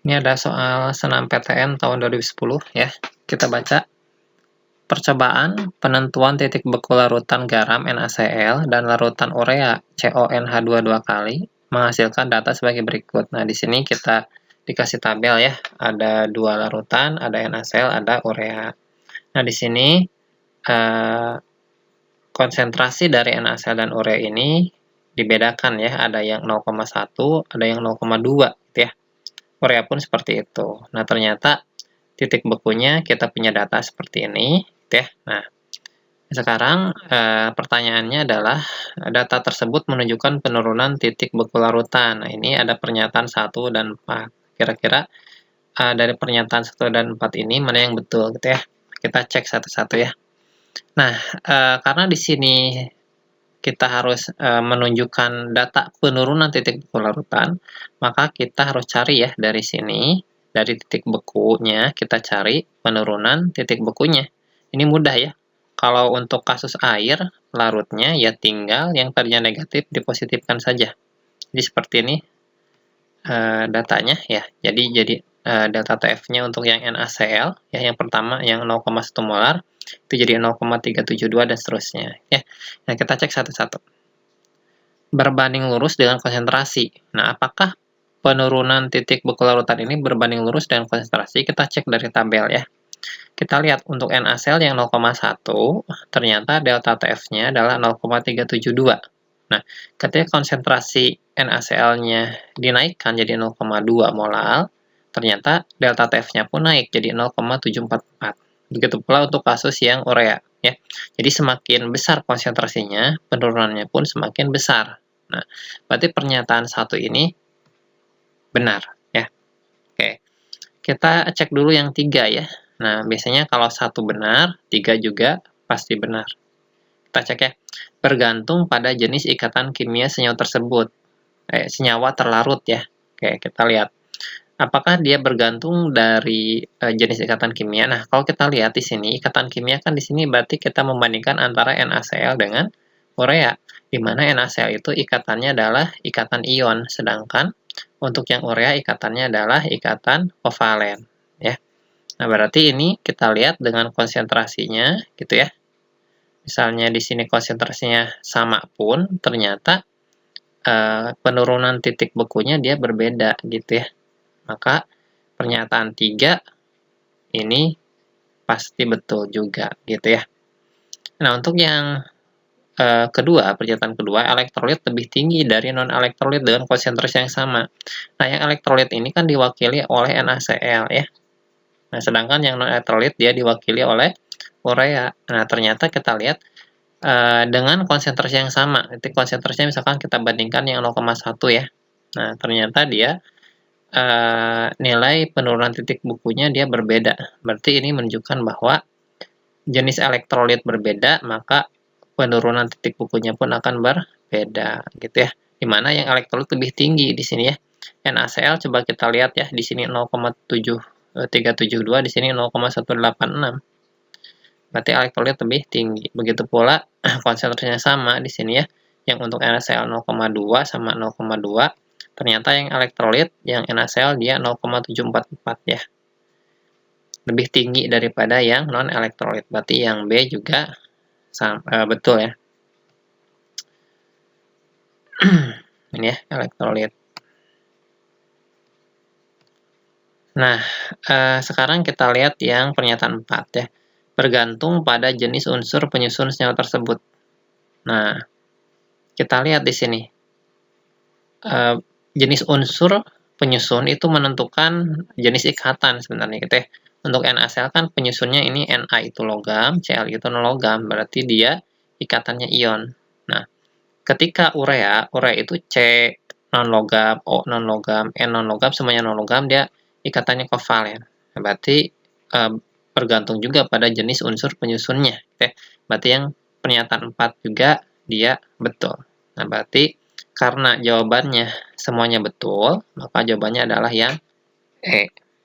Ini ada soal senam PTN tahun 2010 ya. Kita baca. Percobaan penentuan titik beku larutan garam NaCl dan larutan urea CONH2 dua kali menghasilkan data sebagai berikut. Nah, di sini kita dikasih tabel ya. Ada dua larutan, ada NaCl, ada urea. Nah, di sini konsentrasi dari NaCl dan urea ini dibedakan ya. Ada yang 0,1, ada yang 0,2 gitu ya. Urea pun seperti itu. Nah, ternyata titik bekunya kita punya data seperti ini, gitu ya. Nah, sekarang pertanyaannya adalah data tersebut menunjukkan penurunan titik beku larutan. Nah, ini ada pernyataan 1 dan 4. Kira-kira dari pernyataan 1 dan 4 ini mana yang betul, gitu ya. Kita cek satu-satu ya. Nah, karena di sini kita harus menunjukkan data penurunan titik beku larutan, maka kita harus cari ya dari sini, dari titik bekunya, kita cari penurunan titik bekunya. Ini mudah ya. Kalau untuk kasus air, larutnya ya tinggal yang tadinya negatif dipositifkan saja. Jadi seperti ini datanya ya. Jadi delta TF-nya untuk yang NaCl, ya yang pertama yang 0,1 molar, itu jadi 0,372 dan seterusnya. Ya. Nah, kita cek satu-satu. Berbanding lurus dengan konsentrasi. Nah, apakah penurunan titik beku larutan ini berbanding lurus dengan konsentrasi? Kita cek dari tabel ya. Kita lihat untuk NaCl yang 0,1, ternyata delta TF-nya adalah 0,372. Nah, ketika konsentrasi NaCl-nya dinaikkan jadi 0,2 molar, ternyata delta TF-nya pun naik jadi 0,744. Begitu pula untuk kasus yang urea. Ya. Jadi semakin besar konsentrasinya, penurunannya pun semakin besar. Nah, berarti pernyataan 1 ini benar. Ya. Oke. Kita cek dulu yang 3 ya. Nah, biasanya kalau 1 benar, 3 juga pasti benar. Kita cek ya. Bergantung pada jenis ikatan kimia senyawa tersebut. Senyawa terlarut ya. Oke, kita lihat. Apakah dia bergantung dari jenis ikatan kimia? Nah, kalau kita lihat di sini, ikatan kimia kan di sini berarti kita membandingkan antara NaCl dengan urea. Di mana NaCl itu ikatannya adalah ikatan ion, sedangkan untuk yang urea ikatannya adalah ikatan kovalen. Ya. Nah, berarti ini kita lihat dengan konsentrasinya, gitu ya. Misalnya di sini konsentrasinya sama pun, ternyata penurunan titik bekunya dia berbeda, gitu ya. Maka pernyataan 3 ini pasti betul juga, gitu ya. Nah, untuk yang kedua, pernyataan kedua, elektrolit lebih tinggi dari non-elektrolit dengan konsentrasi yang sama. Nah, yang elektrolit ini kan diwakili oleh NaCl ya. Nah, sedangkan yang non-elektrolit dia diwakili oleh urea. Nah, ternyata kita lihat dengan konsentrasi yang sama. Jadi konsentrasinya misalkan kita bandingkan yang 0,1 ya. Nah, ternyata dia nilai penurunan titik bekunya dia berbeda. Berarti ini menunjukkan bahwa jenis elektrolit berbeda, maka penurunan titik bekunya pun akan berbeda, gitu ya. Dimana yang elektrolit lebih tinggi di sini ya. NaCl coba kita lihat ya, di sini 0,372, di sini 0,186. Berarti elektrolit lebih tinggi. Begitu pula konsentrasinya sama di sini ya. Yang untuk NaCl 0,2 sama 0,2. Ternyata yang elektrolit, yang NaCl dia 0,744 ya. Lebih tinggi daripada yang non-elektrolit. Berarti yang B juga betul ya. Ini ya, elektrolit. Nah, sekarang kita lihat yang pernyataan 4 ya. Bergantung pada jenis unsur penyusun senyawa tersebut. Nah, kita lihat di sini. Jenis unsur penyusun itu menentukan jenis ikatan sebenarnya gitu ya. Untuk NaCl kan penyusunnya ini Na itu logam, Cl itu non-logam, berarti dia ikatannya ion. Nah, ketika urea itu C non-logam, O non-logam, N non-logam, semuanya non-logam, dia ikatannya kovalen. Nah, berarti bergantung juga pada jenis unsur penyusunnya. Gitu ya. Berarti yang pernyataan 4 juga dia betul. Nah, berarti karena jawabannya semuanya betul, maka jawabannya adalah yang E.